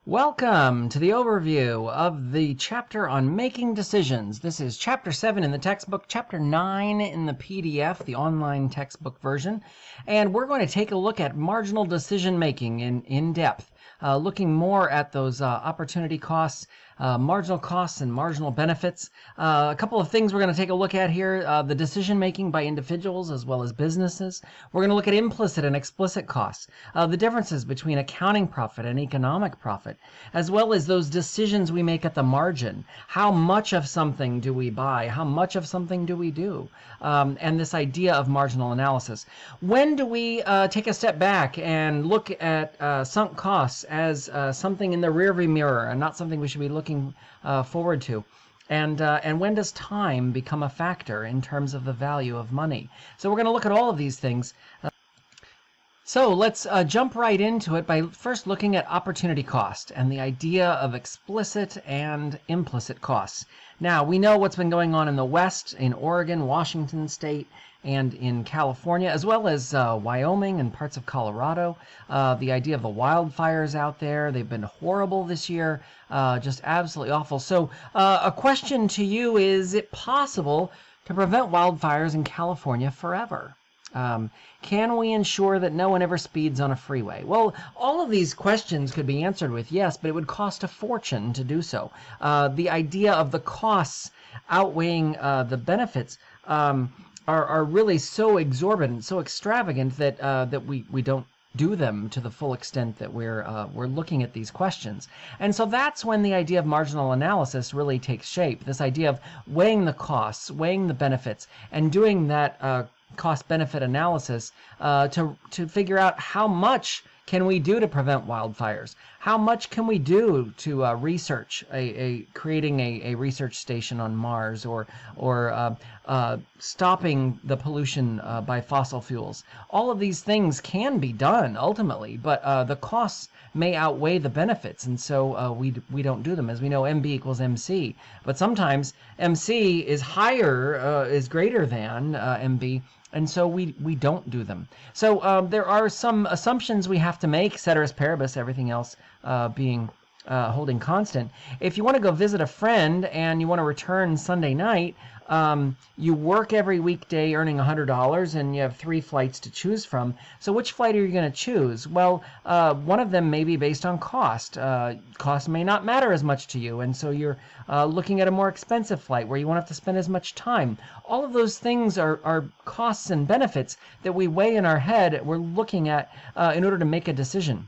Welcome to the overview of the chapter on making decisions. This is chapter 7 in the textbook, chapter 9 in the PDF, the online textbook version. And we're going to take a look at marginal decision making in depth, looking more at those opportunity costs, marginal costs and marginal benefits. A couple of things we're going to take a look at here, the decision making by individuals as well as businesses. We're going to look at implicit and explicit costs, the differences between accounting profit and economic profit, as well as those decisions we make at the margin. How much of something do we buy? How much of something do we do? And this idea of marginal analysis. When do we take a step back and look at sunk costs as something in the rearview mirror and not something we should be looking forward to? And when does time become a factor in terms of the value of money? So we're going to look at all of these things. So let's jump right into it by first looking at opportunity cost and the idea of explicit and implicit costs. Now, we know what's been going on in the West, in Oregon, Washington State, and in California, as well as Wyoming and parts of Colorado. The idea of the wildfires out there, they've been horrible this year, just absolutely awful. So a question to you is it possible to prevent wildfires in California forever? Can we ensure that no one ever speeds on a freeway? Well, all of these questions could be answered with yes, but it would cost a fortune to do so. The idea of the costs outweighing the benefits are really so exorbitant, so extravagant that we don't do them to the full extent that we're looking at these questions. And so that's when the idea of marginal analysis really takes shape. This idea of weighing the costs, weighing the benefits, and doing that cost-benefit analysis to figure out how much can we do to prevent wildfires? How much can we do to research creating a research station on Mars or stopping the pollution by fossil fuels? All of these things can be done ultimately, but the costs may outweigh the benefits, and so we don't do them. As we know, MB equals MC, but sometimes MC is higher, is greater than MB, and so we don't do them. So there are some assumptions we have to make, ceteris paribus, everything else being holding constant. If you want to go visit a friend and you want to return Sunday night, you work every weekday earning $100 and you have 3 flights to choose from. So which flight are you going to choose? Well, one of them may be based on cost. Cost may not matter as much to you, and so you're looking at a more expensive flight where you won't have to spend as much time. All of those things are costs and benefits that we weigh in our head, we're looking at in order to make a decision.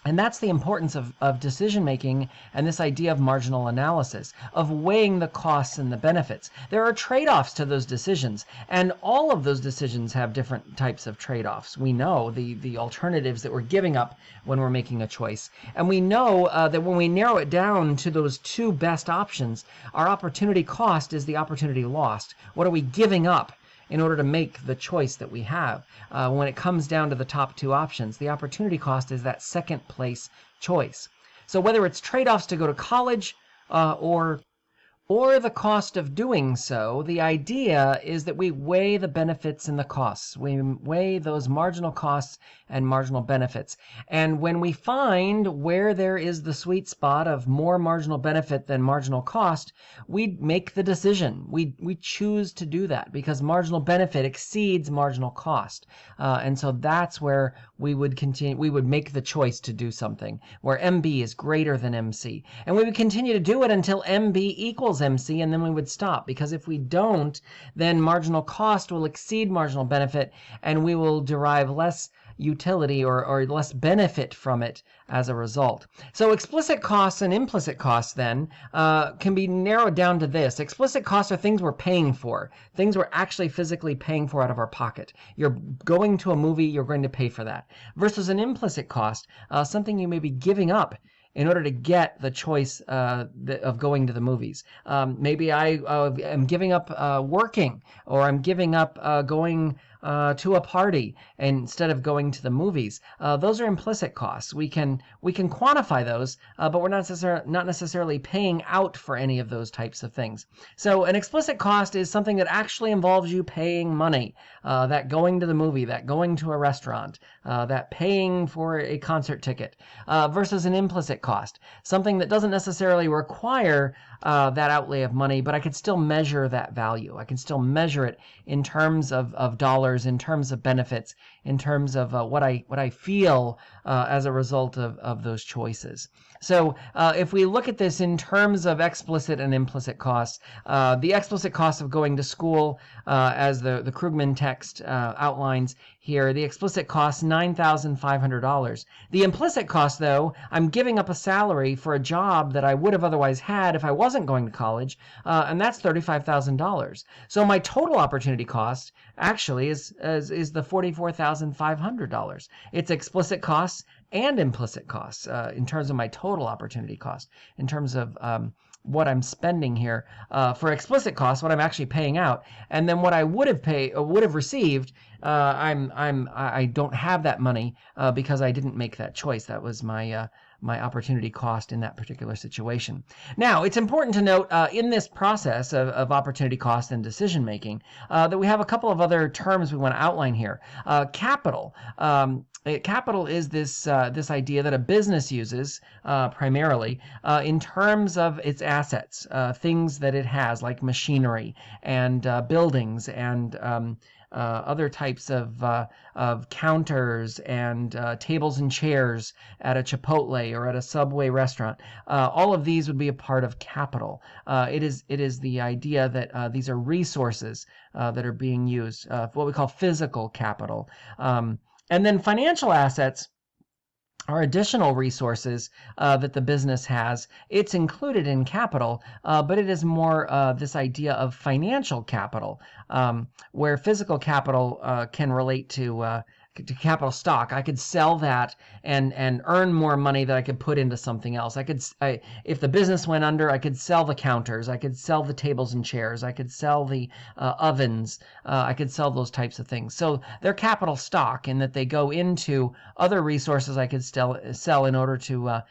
And that's the importance of decision making and this idea of marginal analysis, of weighing the costs and the benefits. There are trade-offs to those decisions, and all of those decisions have different types of trade-offs. We know the alternatives that we're giving up when we're making a choice. And we know that when we narrow it down to those 2 best options, our opportunity cost is the opportunity lost. What are we giving up in order to make the choice that we have? When it comes down to the top 2 options, the opportunity cost is that second place choice. So whether it's trade-offs to go to college or the cost of doing so, the idea is that we weigh the benefits and the costs. We weigh those marginal costs and marginal benefits. And when we find where there is the sweet spot of more marginal benefit than marginal cost, we make the decision. We choose to do that because marginal benefit exceeds marginal cost. And so that's where we would continue. We would make the choice to do something where MB is greater than MC. And we would continue to do it until MB equals MC, and then we would stop, because if we don't, then marginal cost will exceed marginal benefit and we will derive less utility or less benefit from it as a result. So explicit costs and implicit costs then can be narrowed down to this. Explicit costs are things we're paying for, things we're actually physically paying for out of our pocket. You're going to a movie, you're going to pay for that. Versus an implicit cost, something you may be giving up in order to get the choice of going to the movies. Maybe I am giving up working, or I'm giving up going to a party instead of going to the movies. Those are implicit costs. We can quantify those, but we're not necessarily paying out for any of those types of things. So an explicit cost is something that actually involves you paying money, that going to the movie, that going to a restaurant, that paying for a concert ticket, versus an implicit cost, something that doesn't necessarily require that outlay of money, but I can still measure that value. I can still measure it in terms of dollars, in terms of benefits, in terms of what I feel as a result of those choices. So if we look at this in terms of explicit and implicit costs, the explicit cost of going to school, as the Krugman text outlines here, the explicit cost $9,500. The implicit cost, though, I'm giving up a salary for a job that I would have otherwise had if I wasn't going to college, and that's $35,000. So my total opportunity cost actually is the $44,500. It's explicit costs and implicit costs in terms of my total opportunity cost, in terms of what I'm spending here for explicit costs, what I'm actually paying out, and then what I would have received. I don't have that money because I didn't make that choice. That was my opportunity cost in that particular situation. Now, it's important to note in this process of opportunity cost and decision making that we have a couple of other terms we want to outline here. Capital. Capital is this idea that a business uses primarily in terms of its assets, things that it has, like machinery and buildings and other types of counters and tables and chairs at a Chipotle or at a Subway restaurant. All of these would be a part of capital. It is the idea that these are resources that are being used, what we call physical capital. And then financial assets are additional resources that the business has. It's included in capital, but it is more this idea of financial capital, where physical capital can relate to capital stock. I could sell that and earn more money that I could put into something else. If the business went under, I could sell the counters, I could sell the tables and chairs, I could sell the ovens, I could sell those types of things. So they're capital stock in that they go into other resources I could sell in order to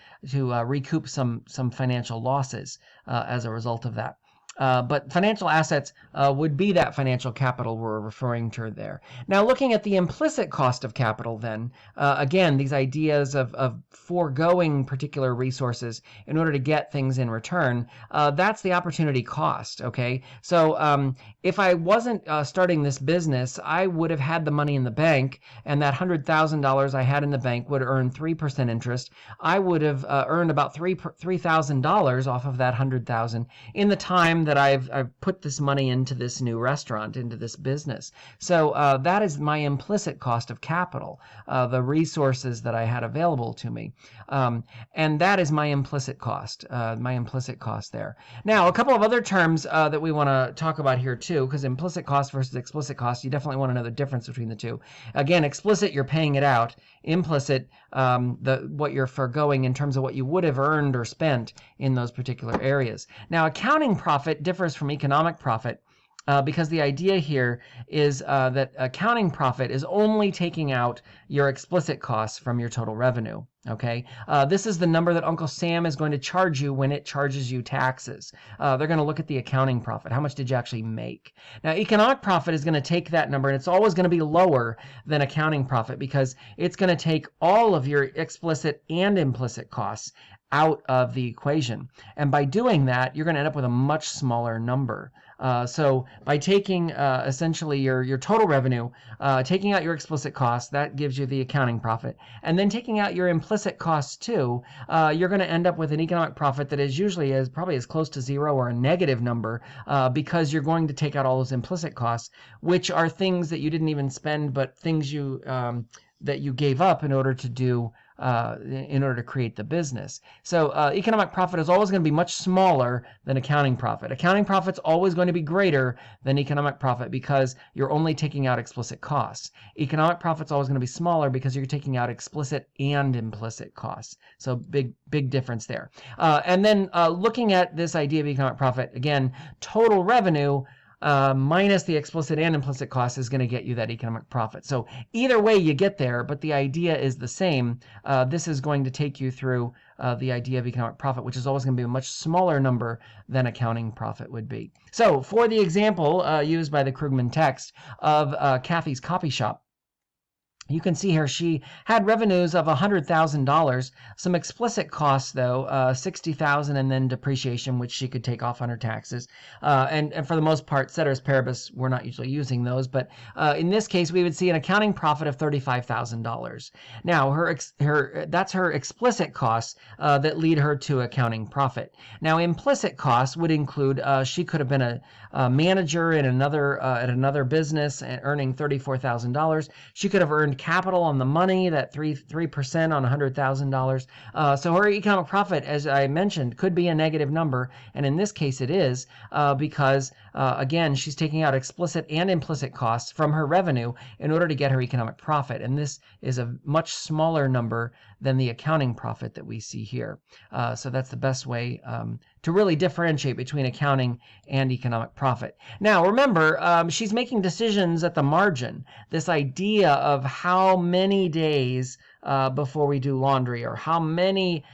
recoup some financial losses as a result of that. But financial assets would be that financial capital we're referring to there. Now, looking at the implicit cost of capital then, again, these ideas of foregoing particular resources in order to get things in return, that's the opportunity cost, okay? So if I wasn't starting this business, I would have had the money in the bank, and that $100,000 I had in the bank would earn 3% interest. I would have earned about $3,000 off of that $100,000 in the time that I've put this money into this new restaurant, into this business. So that is my implicit cost of capital, the resources that I had available to me. And that is my implicit cost there. Now, a couple of other terms that we want to talk about here too, because implicit cost versus explicit cost, you definitely want to know the difference between the two. Again, explicit, you're paying it out. Implicit, what you're foregoing in terms of what you would have earned or spent in those particular areas. Now, accounting profit differs from economic profit because the idea here is that accounting profit is only taking out your explicit costs from your total revenue. Okay, this is the number that Uncle Sam is going to charge you when it charges you taxes. They're going to look at the accounting profit. How much did you actually make? Now, economic profit is going to take that number, and it's always going to be lower than accounting profit because it's going to take all of your explicit and implicit costs out of the equation. And by doing that, you're going to end up with a much smaller number. So by taking essentially your total revenue, taking out your explicit costs, that gives you the accounting profit. And then taking out your implicit costs too, you're going to end up with an economic profit that is usually probably as close to zero or a negative number because you're going to take out all those implicit costs, which are things that you didn't even spend, but things that you gave up in order to do in order to create the business. So economic profit is always going to be much smaller than accounting profit. Accounting profit's always going to be greater than economic profit because you're only taking out explicit costs. Economic profit's always going to be smaller because you're taking out explicit and implicit costs. So big difference there. And then looking at this idea of economic profit, again, total revenue minus the explicit and implicit cost is going to get you that economic profit. So either way you get there, but the idea is the same. This is going to take you through the idea of economic profit, which is always going to be a much smaller number than accounting profit would be. So for the example used by the Krugman text of Kathy's Copy Shop, you can see here she had revenues of $100,000, some explicit costs though, $60,000, and then depreciation, which she could take off on her taxes. And for the most part, ceteris paribus, we're not usually using those, but in this case, we would see an accounting profit of $35,000. Now, that's her explicit costs that lead her to accounting profit. Now, implicit costs would include she could have been a manager in at another business and earning $34,000. She could have earned capital on the money, that 3% on $100,000. So her economic profit, as I mentioned, could be a negative number, and in this case it is because again, she's taking out explicit and implicit costs from her revenue in order to get her economic profit, and this is a much smaller number than the accounting profit that we see here. So that's the best way to really differentiate between accounting and economic profit. Now, remember, she's making decisions at the margin. This idea of how many days before we do laundry, or how many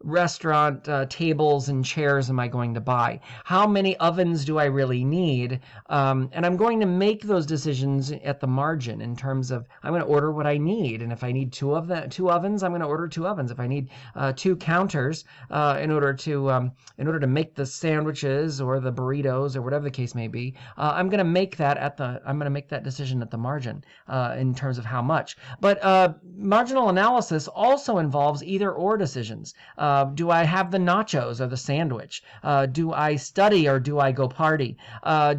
restaurant tables and chairs am I going to buy? How many ovens do I really need? And I'm going to make those decisions at the margin in terms of I'm going to order what I need. And if I need two ovens, I'm going to order 2 ovens. If I need 2 counters in order to make the sandwiches or the burritos or whatever the case may be, I'm going to make that decision at the margin in terms of how much. But marginal analysis also involves either or decisions. Do I have the nachos or the sandwich? Do I study or do I go party?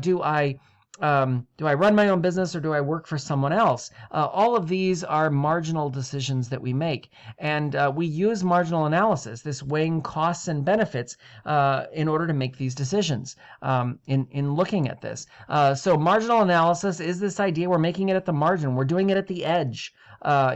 Do I run my own business or do I work for someone else? All of these are marginal decisions that we make. And we use marginal analysis, this weighing costs and benefits, in order to make these decisions in looking at this. So marginal analysis is this idea we're making it at the margin. We're doing it at the edge.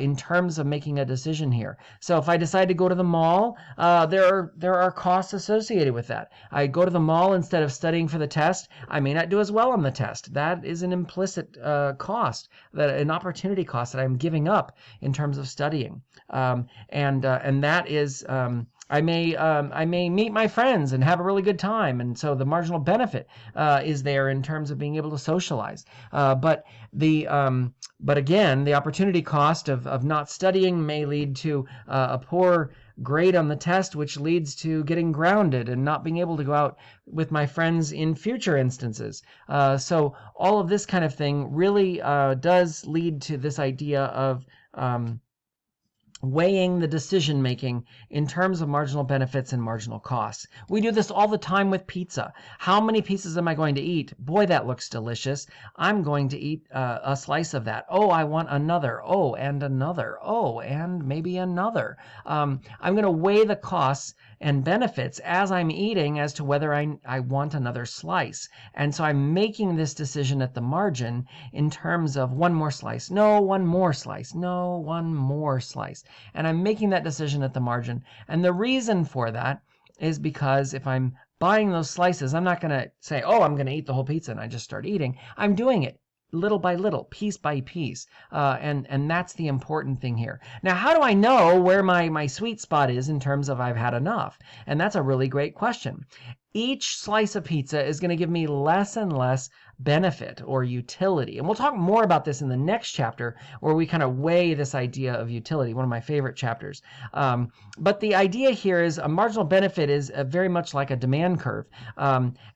In terms of making a decision here. So if I decide to go to the mall, there are costs associated with that. I go to the mall instead of studying for the test, I may not do as well on the test. That is an implicit cost, an opportunity cost that I'm giving up in terms of studying. And that is I may meet my friends and have a really good time, and so the marginal benefit is there in terms of being able to socialize. But again, the opportunity cost of not studying may lead to a poor grade on the test, which leads to getting grounded and not being able to go out with my friends in future instances. So all of this kind of thing really does lead to this idea of weighing the decision making in terms of marginal benefits and marginal costs. We do this all the time with pizza. How many pieces am I going to eat? Boy, that looks delicious. I'm going to eat a slice of that. Oh, I want another. Oh, and another. Oh, and maybe another. I'm going to weigh the costs and benefits as I'm eating as to whether I want another slice. And so I'm making this decision at the margin in terms of one more slice. No, one more slice. No, one more slice. And I'm making that decision at the margin. And the reason for that is because if I'm buying those slices, I'm not going to say, oh, I'm going to eat the whole pizza and I just start eating. I'm doing it little by little, piece by piece. And that's the important thing here. Now, how do I know where my sweet spot is in terms of I've had enough? And that's a really great question. Each slice of pizza is going to give me less and less benefit or utility. And we'll talk more about this in the next chapter where we kind of weigh this idea of utility, one of my favorite chapters. But the idea here is a marginal benefit is very much like a demand curve.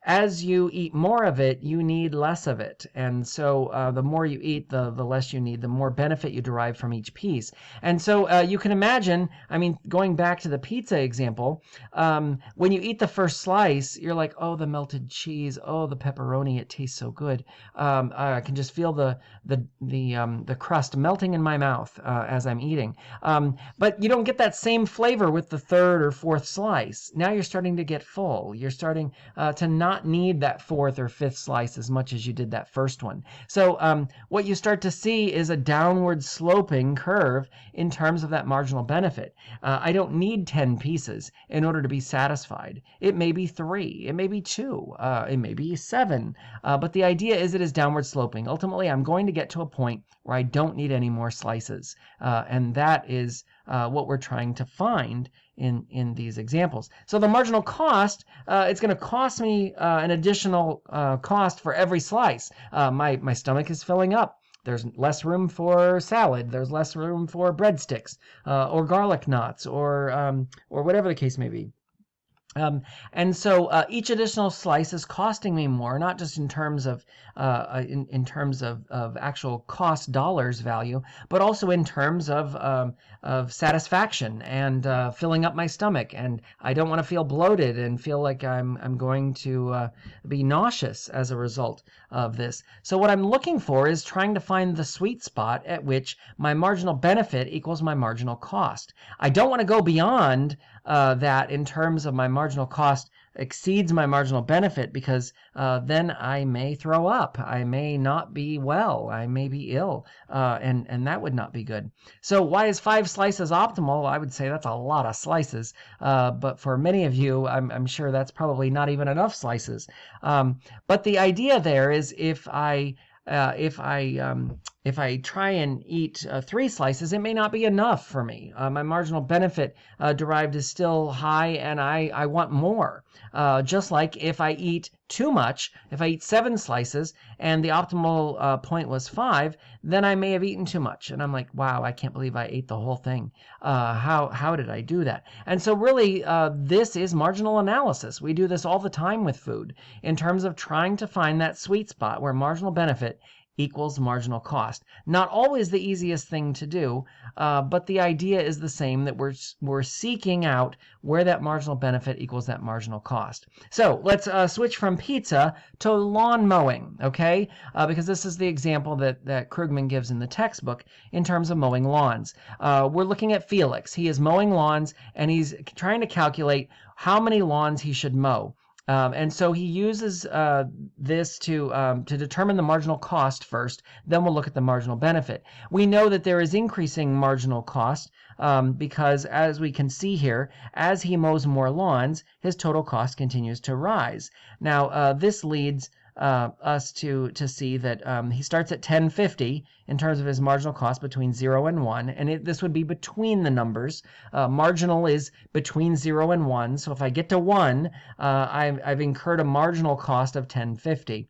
As you eat more of it, you need less of it. And so the more you eat, the less you need, the more benefit you derive from each piece. And so you can imagine, I mean, going back to the pizza example, when you eat the first slice, you're like, oh, the melted cheese, oh, the pepperoni, it tastes so good. I can just feel the crust melting in my mouth as I'm eating. But you don't get that same flavor with the third or fourth slice. Now you're starting to get full. You're starting to not need that fourth or fifth slice as much as you did that first one. So what you start to see is a downward sloping curve in terms of that marginal benefit. I don't need 10 pieces in order to be satisfied. It may be 3, it may be 2, it may be 7, but the idea is it is downward sloping. Ultimately, I'm going to get to a point where I don't need any more slices, and that is what we're trying to find in these examples. So the marginal cost, it's going to cost me an additional cost for every slice. My stomach is filling up. There's less room for salad. There's less room for breadsticks or garlic knots or whatever the case may be. And so each additional slice is costing me more, not just in terms of in terms of actual cost dollars value, but also in terms of satisfaction and filling up my stomach. And I don't want to feel bloated and feel like I'm going to be nauseous as a result of this. So what I'm looking for is trying to find the sweet spot at which my marginal benefit equals my marginal cost. I don't want to go beyond that in terms of my marginal cost exceeds my marginal benefit, because then I may throw up, I may not be well, I may be ill, and that would not be good. So why is 5 slices optimal? I would say that's a lot of slices, but for many of you, I'm sure that's probably not even enough slices. But the idea there is if I try and eat 3 slices, it may not be enough for me. My marginal benefit derived is still high, and I want more. Just like if I eat too much, if I eat 7 slices and the optimal point was 5, then I may have eaten too much. And I'm like, wow, I can't believe I ate the whole thing. How did I do that? And so really, this is marginal analysis. We do this all the time with food in terms of trying to find that sweet spot where marginal benefit equals marginal cost. Not always the easiest thing to do, but the idea is the same, that we're seeking out where that marginal benefit equals that marginal cost. So let's switch from pizza to lawn mowing, okay? Because this is the example that Krugman gives in the textbook in terms of mowing lawns. We're looking at Felix. He is mowing lawns, and he's trying to calculate how many lawns he should mow. And so he uses this to determine the marginal cost first. Then we'll look at the marginal benefit. We know that there is increasing marginal cost because, as we can see here, as he mows more lawns, his total cost continues to rise. Now, this leads us to see that he starts at 10.50 in terms of his marginal cost between 0 and 1, and this would be between the numbers. Marginal is between 0 and 1, so if I get to 1, I've incurred a marginal cost of 10.50.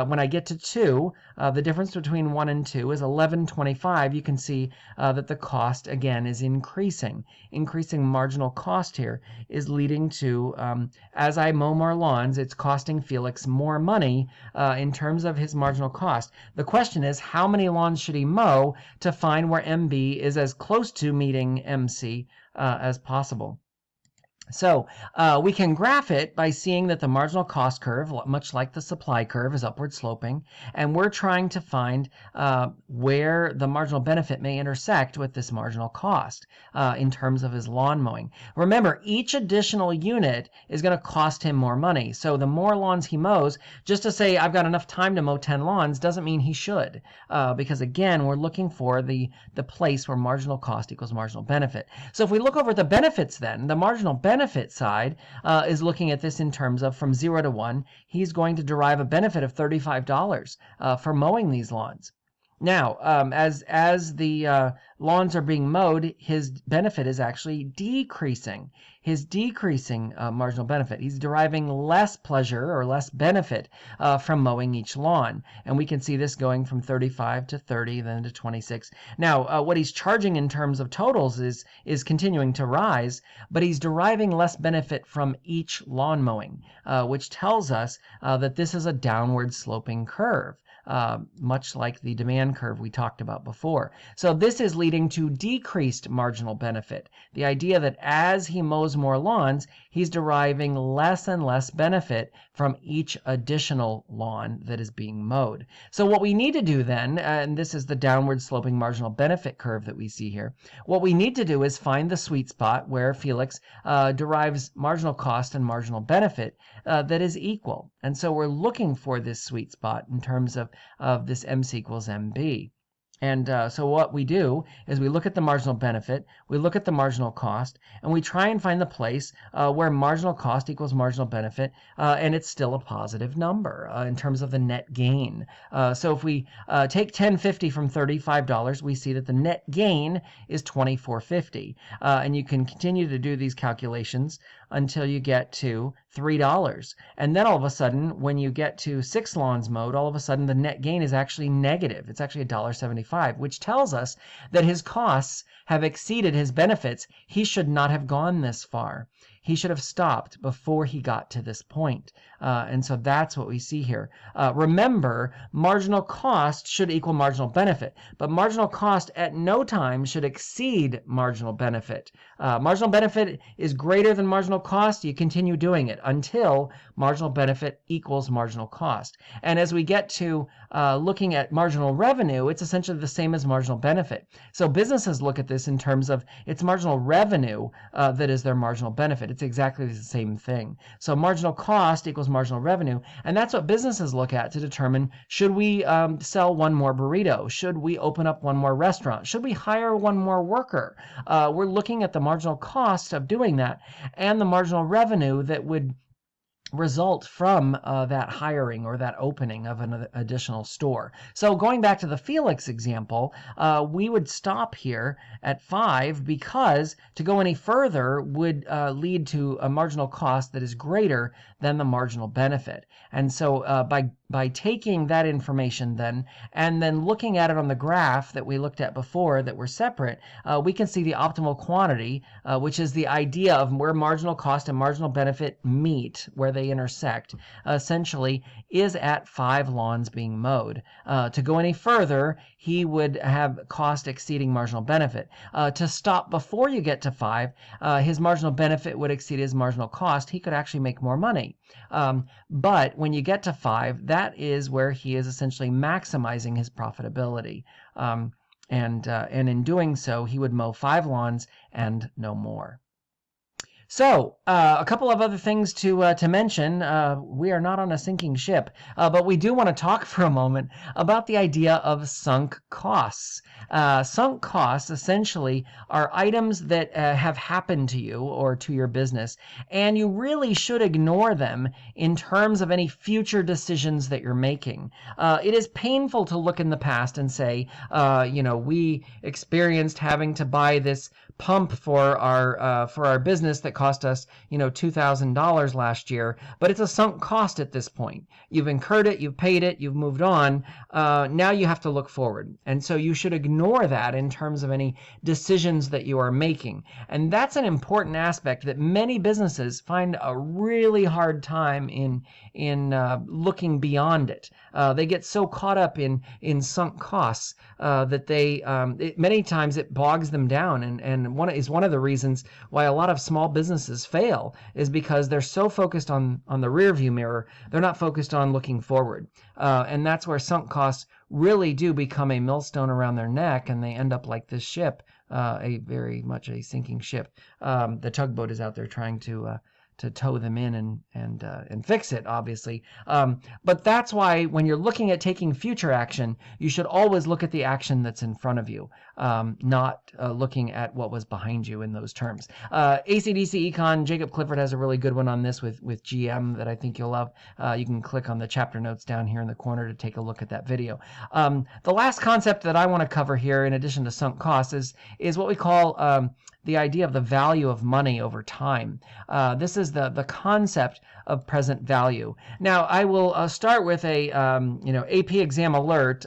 When I get to 2, the difference between 1 and 2 is 11.25. You can see that the cost again is increasing. Increasing marginal cost here is leading to, as I mow more lawns, it's costing Felix more money in terms of his marginal cost. The question is, how many lawns should he mow to find where MB is as close to meeting MC as possible? So we can graph it by seeing that the marginal cost curve, much like the supply curve, is upward sloping, and we're trying to find where the marginal benefit may intersect with this marginal cost in terms of his lawn mowing. Remember, each additional unit is going to cost him more money. So the more lawns he mows, just to say I've got enough time to mow 10 lawns doesn't mean he should, because again, we're looking for the place where marginal cost equals marginal benefit. So if we look over at the benefits then, the marginal benefit side is looking at this in terms of from 0 to 1, he's going to derive a benefit of $35 for mowing these lawns. Now, as the lawns are being mowed, his benefit is actually decreasing. His decreasing marginal benefit. He's deriving less pleasure or less benefit from mowing each lawn. And we can see this going from 35 to 30, then to 26. Now, what he's charging in terms of totals is continuing to rise, but he's deriving less benefit from each lawn mowing, which tells us that this is a downward sloping curve. much like the demand curve we talked about before. So this is leading to decreased marginal benefit. The idea that as he mows more lawns, he's deriving less and less benefit from each additional lawn that is being mowed. So what we need to do then, and this is the downward sloping marginal benefit curve that we see here, what we need to do is find the sweet spot where Felix derives marginal cost and marginal benefit that is equal. And so we're looking for this sweet spot in terms of this MC equals MB. And so what we do is we look at the marginal benefit, we look at the marginal cost, and we try and find the place where marginal cost equals marginal benefit, and it's still a positive number in terms of the net gain. So if we take $10.50 from $35, we see that the net gain is $24.50. And you can continue to do these calculations until you get to $3. And then all of a sudden, when you get to 6 lawns mowed, all of a sudden the net gain is actually negative. It's actually $1.75, which tells us that his costs have exceeded his benefits. He should not have gone this far. He should have stopped before he got to this point. And so that's what we see here. Remember, marginal cost should equal marginal benefit, but marginal cost at no time should exceed marginal benefit. Marginal benefit is greater than marginal cost. You continue doing it until marginal benefit equals marginal cost. And as we get to looking at marginal revenue, it's essentially the same as marginal benefit. So businesses look at this in terms of it's marginal revenue that is their marginal benefit. It's exactly the same thing. So marginal cost equals marginal revenue, and that's what businesses look at to determine, should we sell one more burrito? Should we open up one more restaurant? Should we hire one more worker? We're looking at the marginal cost of doing that and the marginal revenue that would result from that hiring or that opening of an additional store. So going back to the Felix example, we would stop here at 5 because to go any further would lead to a marginal cost that is greater than the marginal benefit. And so by taking that information then and then looking at it on the graph that we looked at before that were separate, we can see the optimal quantity, which is the idea of where marginal cost and marginal benefit meet, where they intersect, essentially is at 5 lawns being mowed. To go any further, he would have cost exceeding marginal benefit. To stop before you get to 5, his marginal benefit would exceed his marginal cost. He could actually make more money. But when you get to 5, that is where he is essentially maximizing his profitability. And in doing so, he would mow 5 lawns and no more. So, a couple of other things to mention. We are not on a sinking ship, but we do want to talk for a moment about the idea of sunk costs. Sunk costs essentially are items that have happened to you or to your business, and you really should ignore them in terms of any future decisions that you're making. It is painful to look in the past and say, we experienced having to buy this pump for our business that cost us, $2,000 last year, but it's a sunk cost at this point. You've incurred it, you've paid it, you've moved on. Now you have to look forward. And so you should ignore that in terms of any decisions that you are making. And that's an important aspect that many businesses find a really hard time in looking beyond it. They get so caught up in sunk costs that many times it bogs them down, and one of the reasons why a lot of small businesses fail is because they're so focused on the rear view mirror, they're not focused on looking forward. And that's where sunk costs really do become a millstone around their neck, and they end up like this ship, a very much a sinking ship. The tugboat is out there trying to tow them in and fix it, obviously. But that's why when you're looking at taking future action, you should always look at the action that's in front of you, not looking at what was behind you in those terms. AC/DC Econ, Jacob Clifford has a really good one on this with GM that I think you'll love. You can click on the chapter notes down here in the corner to take a look at that video. The last concept that I want to cover here, in addition to sunk costs, is what we call the idea of the value of money over time. This is the concept of present value. Now, I will start with a AP exam alert.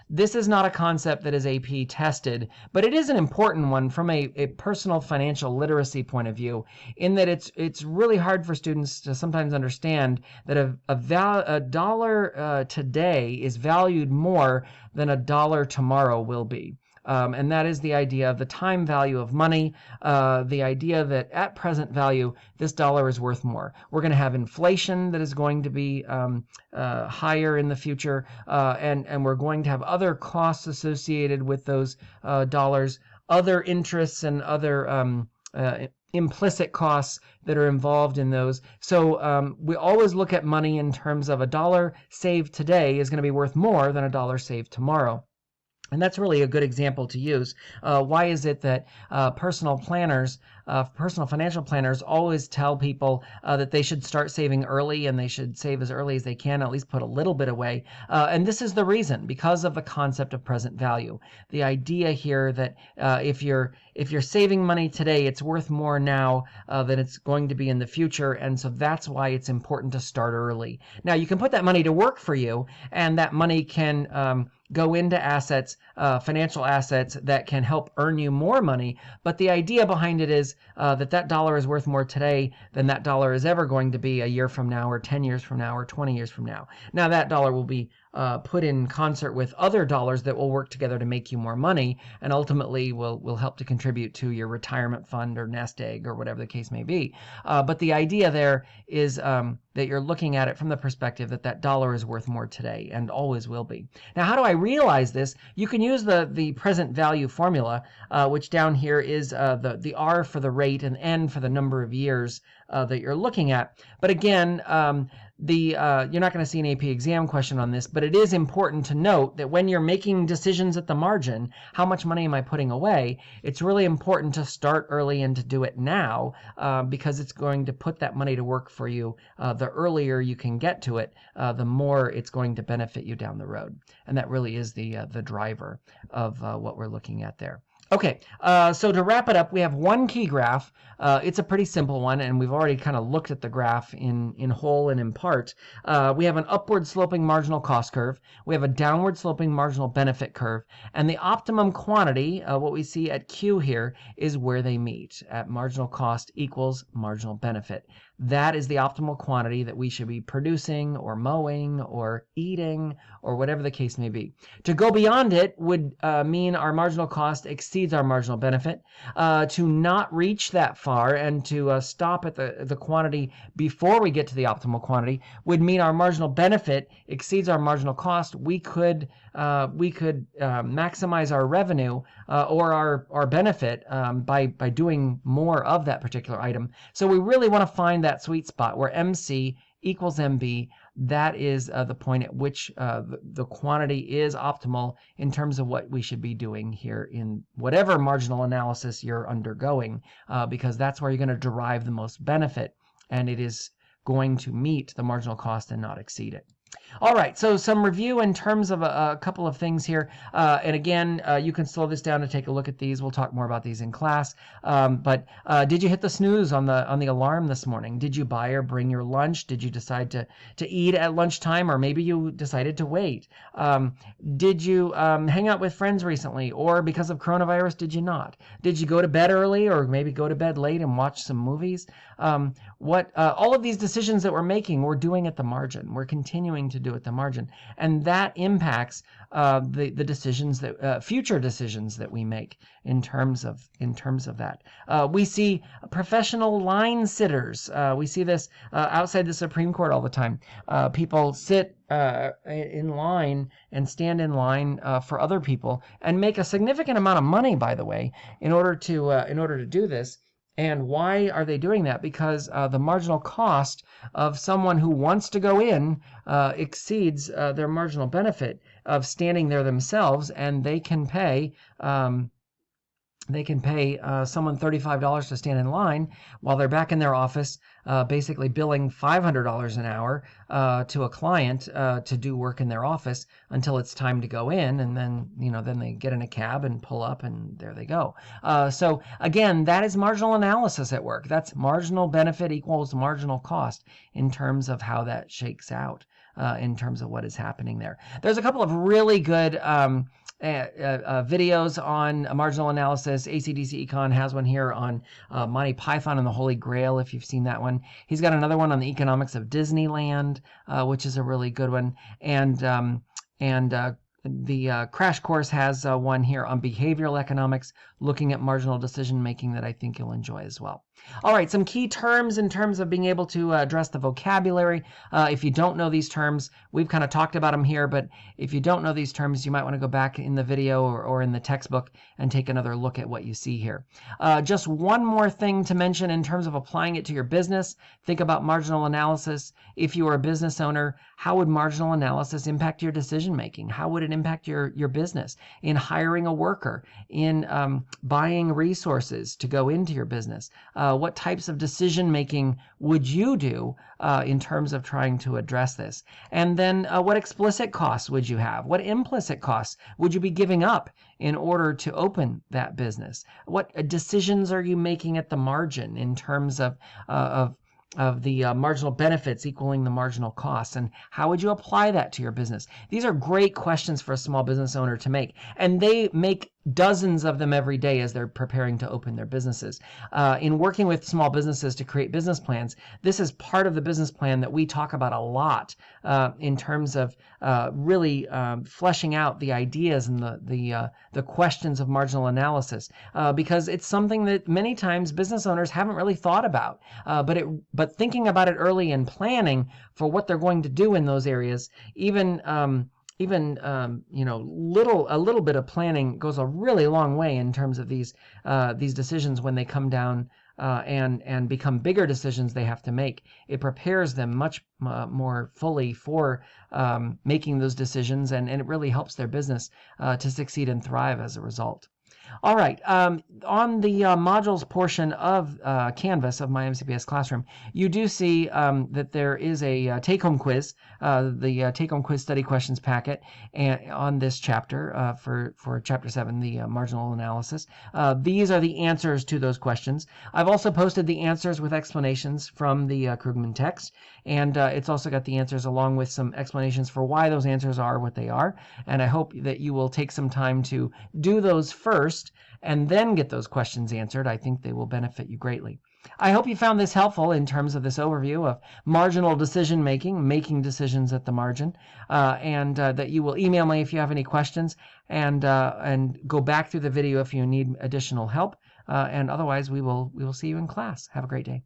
This is not a concept that is AP tested, but it is an important one from a personal financial literacy point of view, in that it's really hard for students to sometimes understand that a dollar today is valued more than a dollar tomorrow will be. And that is the idea of the time value of money, the idea that at present value, this dollar is worth more. We're going to have inflation that is going to be higher in the future, and we're going to have other costs associated with those dollars, other interests and other implicit costs that are involved in those. So we always look at money in terms of a dollar saved today is going to be worth more than a dollar saved tomorrow. And that's really a good example to use. Why is it that personal financial planners always tell people that they should start saving early and they should save as early as they can, at least put a little bit away? And this is the reason, because of the concept of present value. The idea here that if you're saving money today, it's worth more now than it's going to be in the future. And so that's why it's important to start early. Now, you can put that money to work for you, and that money can go into assets, financial assets that can help earn you more money. But the idea behind it is that dollar is worth more today than that dollar is ever going to be a year from now, or 10 years from now, or 20 years from now. Now, that dollar will be put in concert with other dollars that will work together to make you more money, and ultimately will help to contribute to your retirement fund or nest egg or whatever the case may be. But the idea there is that you're looking at it from the perspective that dollar is worth more today and always will be. Now, how do I realize this? You can use the present value formula, which down here is the R for the rate and N for the number of years that you're looking at. But again, you're not going to see an AP exam question on this, but it is important to note that when you're making decisions at the margin, how much money am I putting away? It's really important to start early and to do it now, because it's going to put that money to work for you. The earlier you can get to it, the more it's going to benefit you down the road. And that really is the driver of what we're looking at there. Okay, so to wrap it up, we have one key graph. It's a pretty simple one, and we've already kind of looked at the graph in whole and in part. We have an upward sloping marginal cost curve. We have a downward sloping marginal benefit curve. And the optimum quantity, what we see at Q here, is where they meet, at marginal cost equals marginal benefit. That is the optimal quantity that we should be producing or mowing or eating or whatever the case may be. To go beyond it would mean our marginal cost exceeds our marginal benefit. To not reach that far and to stop at the quantity before we get to the optimal quantity would mean our marginal benefit exceeds our marginal cost. We could maximize our revenue or our benefit by doing more of that particular item. So we really want to find that sweet spot where MC equals MB. That is the point at which the quantity is optimal in terms of what we should be doing here in whatever marginal analysis you're undergoing, because that's where you're going to derive the most benefit, and it is going to meet the marginal cost and not exceed it. All right, so some review in terms of a couple of things here. And again, you can slow this down to take a look at these. We'll talk more about these in class. But did you hit the snooze on the alarm this morning? Did you buy or bring your lunch? Did you decide to eat at lunchtime, or maybe you decided to wait? Did you hang out with friends recently, or because of coronavirus, did you not? Did you go to bed early, or maybe go to bed late and watch some movies? All of these decisions that we're making, we're doing at the margin. We're continuing to do at the margin, and that impacts the decisions that future decisions that we make in terms of that. We see professional line sitters. We see this outside the Supreme Court all the time. People sit in line and stand in line for other people and make a significant amount of money, by the way, in order to do this. And why are they doing that? Because the marginal cost of someone who wants to go in exceeds their marginal benefit of standing there themselves, and they can pay they can pay someone $35 to stand in line while they're back in their office, basically billing $500 an hour to a client to do work in their office until it's time to go in, and then then they get in a cab and pull up, and there they go. So again, that is marginal analysis at work. That's marginal benefit equals marginal cost in terms of how that shakes out. In terms of what is happening there. There's a couple of really good videos on marginal analysis. ACDC Econ has one here on Monty Python and the Holy Grail, if you've seen that one. He's got another one on the economics of Disneyland, which is a really good one. And the Crash Course has one here on behavioral economics, looking at marginal decision making, that I think you'll enjoy as well. All right, some key terms in terms of being able to address the vocabulary. If you don't know these terms, we've kind of talked about them here, but if you don't know these terms, you might want to go back in the video or in the textbook and take another look at what you see here. Just one more thing to mention in terms of applying it to your business. Think about marginal analysis. If you are a business owner, how would marginal analysis impact your decision making? How would it impact your business in hiring a worker, in buying resources to go into your business? What types of decision making would you do in terms of trying to address this? And then what explicit costs would you have? What implicit costs would you be giving up in order to open that business? What decisions are you making at the margin in terms of the marginal benefits equaling the marginal costs, and how would you apply that to your business? These are great questions for a small business owner to make, and they make dozens of them every day as they're preparing to open their businesses. In working with small businesses to create business plans, this is part of the business plan that we talk about a lot in terms of really fleshing out the ideas and the questions of marginal analysis, because it's something that many times business owners haven't really thought about. But thinking about it early and planning for what they're going to do in those areas, even a little bit of planning goes a really long way in terms of these decisions when they come down and become bigger decisions they have to make. It prepares them much more fully for making those decisions, and it really helps their business to succeed and thrive as a result. All right, on the modules portion of Canvas of my MCPS classroom, you do see that there is a take-home quiz, the take-home quiz study questions packet on this chapter for Chapter 7, the marginal analysis. These are the answers to those questions. I've also posted the answers with explanations from the Krugman text, and it's also got the answers along with some explanations for why those answers are what they are, and I hope that you will take some time to do those first and then get those questions answered. I think they will benefit you greatly. I hope you found this helpful in terms of this overview of marginal decision making, making decisions at the margin, and that you will email me if you have any questions, and go back through the video if you need additional help. And otherwise, we will see you in class. Have a great day.